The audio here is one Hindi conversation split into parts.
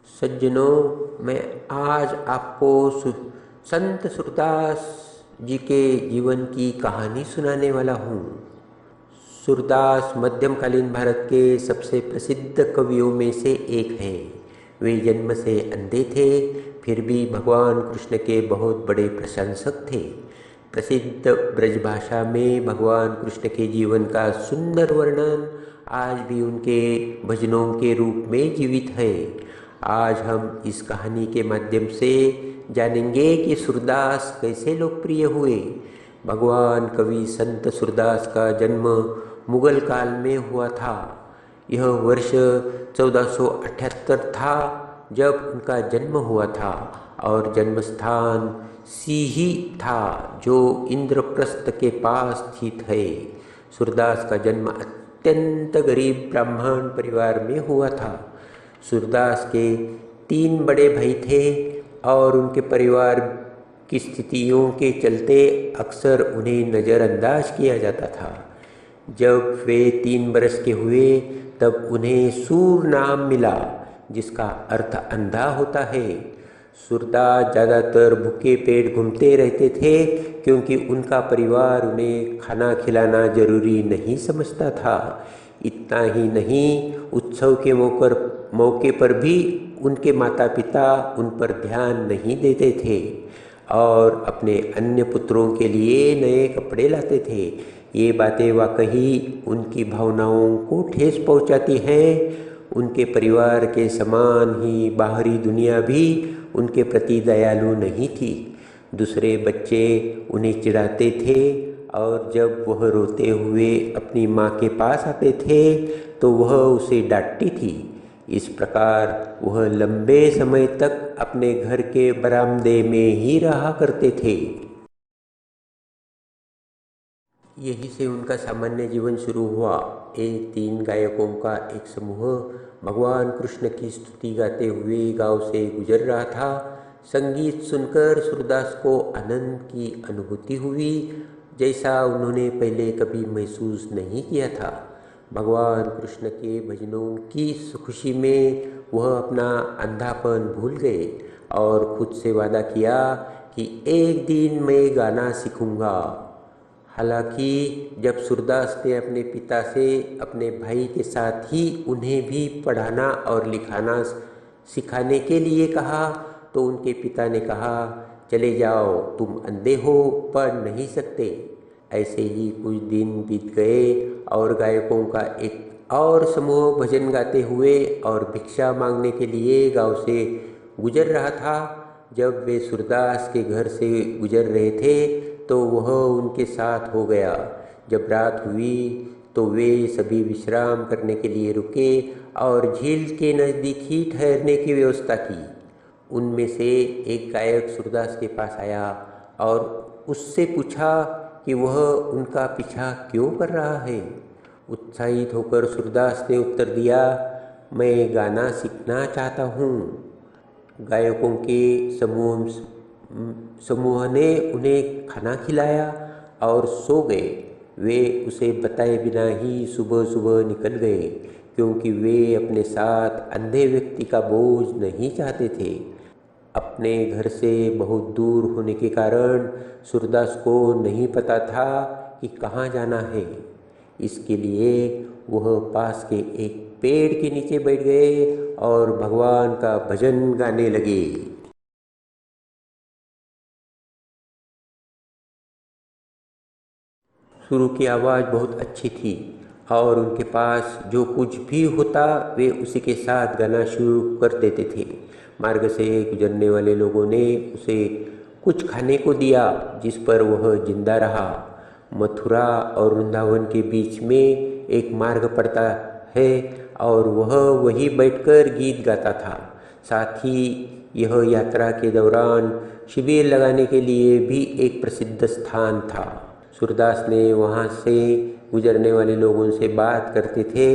सज्जनों, मैं आज आपको संत सूरदास जी के जीवन की कहानी सुनाने वाला हूँ। सूरदास मध्यकालीन भारत के सबसे प्रसिद्ध कवियों में से एक हैं। वे जन्म से अंधे थे, फिर भी भगवान कृष्ण के बहुत बड़े प्रशंसक थे। प्रसिद्ध ब्रजभाषा में भगवान कृष्ण के जीवन का सुंदर वर्णन आज भी उनके भजनों के रूप में जीवित है। आज हम इस कहानी के माध्यम से जानेंगे कि सूरदास कैसे लोकप्रिय हुए। भगवान कवि संत सूरदास का जन्म मुगल काल में हुआ था। यह वर्ष 1478 था जब उनका जन्म हुआ था और जन्म स्थान सीही था जो इंद्रप्रस्थ के पास स्थित है। सूरदास का जन्म अत्यंत गरीब ब्राह्मण परिवार में हुआ था। सूरदास के 3 बड़े भाई थे और उनके परिवार की स्थितियों के चलते अक्सर उन्हें नज़रअंदाज किया जाता था। जब वे 3 बरस के हुए तब उन्हें सूर नाम मिला, जिसका अर्थ अंधा होता है। सूरदास ज़्यादातर भूखे पेट घूमते रहते थे क्योंकि उनका परिवार उन्हें खाना खिलाना जरूरी नहीं समझता था। इतना ही नहीं, उत्सव के मौके पर भी उनके माता पिता उन पर ध्यान नहीं देते थे और अपने अन्य पुत्रों के लिए नए कपड़े लाते थे। ये बातें वाकई उनकी भावनाओं को ठेस पहुंचाती हैं। उनके परिवार के समान ही बाहरी दुनिया भी उनके प्रति दयालु नहीं थी। दूसरे बच्चे उन्हें चिढ़ाते थे और जब वह रोते हुए अपनी माँ के पास आते थे तो वह उसे डांटती थी। इस प्रकार वह लंबे समय तक अपने घर के बरामदे में ही रहा करते थे। यही से उनका सामान्य जीवन शुरू हुआ। एक 3 गायकों का एक समूह भगवान कृष्ण की स्तुति गाते हुए गांव से गुजर रहा था। संगीत सुनकर सूरदास को आनंद की अनुभूति हुई, जैसा उन्होंने पहले कभी महसूस नहीं किया था। भगवान कृष्ण के भजनों की खुशी में वह अपना अंधापन भूल गए और खुद से वादा किया कि एक दिन मैं गाना सीखूंगा। हालांकि जब सूरदास ने अपने पिता से अपने भाई के साथ ही उन्हें भी पढ़ाना और लिखाना सिखाने के लिए कहा तो उनके पिता ने कहा, चले जाओ, तुम अंधे हो, पढ़ नहीं सकते। ऐसे ही कुछ दिन बीत गए और गायकों का एक और समूह भजन गाते हुए और भिक्षा मांगने के लिए गांव से गुजर रहा था। जब वे सूरदास के घर से गुजर रहे थे तो वह उनके साथ हो गया। जब रात हुई तो वे सभी विश्राम करने के लिए रुके और झील के नज़दीक ही ठहरने की व्यवस्था की। उनमें से एक गायक सूरदास के पास आया और उससे पूछा कि वह उनका पीछा क्यों कर रहा है। उत्साहित होकर सूरदास ने उत्तर दिया, मैं गाना सीखना चाहता हूँ। गायकों के समूह ने उन्हें खाना खिलाया और सो गए। वे उसे बताए बिना ही सुबह सुबह निकल गए क्योंकि वे अपने साथ अंधे व्यक्ति का बोझ नहीं चाहते थे। अपने घर से बहुत दूर होने के कारण सूरदास को नहीं पता था कि कहाँ जाना है। इसके लिए वह पास के एक पेड़ के नीचे बैठ गए और भगवान का भजन गाने लगे। शुरू की आवाज़ बहुत अच्छी थी और उनके पास जो कुछ भी होता वे उसी के साथ गाना शुरू कर देते थे। मार्ग से गुजरने वाले लोगों ने उसे कुछ खाने को दिया, जिस पर वह जिंदा रहा। मथुरा और वृंदावन के बीच में एक मार्ग पड़ता है और वह वहीं बैठकर गीत गाता था। साथ ही यह यात्रा के दौरान शिविर लगाने के लिए भी एक प्रसिद्ध स्थान था। सूरदास ने वहाँ से गुजरने वाले लोगों से बात करते थे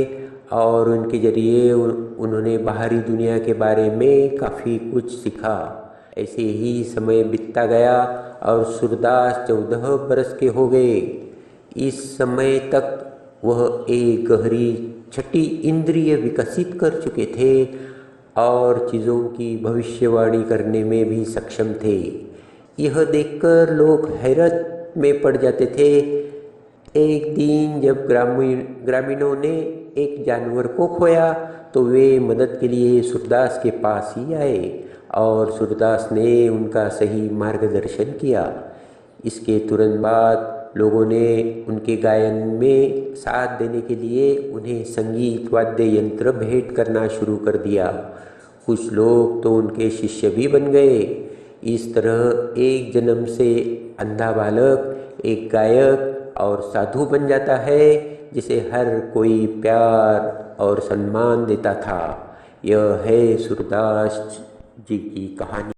और उनके जरिए उन्होंने बाहरी दुनिया के बारे में काफ़ी कुछ सीखा। ऐसे ही समय बीतता गया और सूरदास 14 बरस के हो गए। इस समय तक वह एक गहरी छठी इंद्रिय विकसित कर चुके थे और चीज़ों की भविष्यवाणी करने में भी सक्षम थे। यह देखकर लोग हैरत में पड़ जाते थे। एक दिन जब ग्रामीणों ने एक जानवर को खोया तो वे मदद के लिए सूरदास के पास ही आए और सूरदास ने उनका सही मार्गदर्शन किया। इसके तुरंत बाद लोगों ने उनके गायन में साथ देने के लिए उन्हें संगीत वाद्य यंत्र भेंट करना शुरू कर दिया। कुछ लोग तो उनके शिष्य भी बन गए। इस तरह एक जन्म से अंधा बालक एक गायक और साधु बन जाता है जिसे हर कोई प्यार और सम्मान देता था। यह है सूरदास जी की कहानी।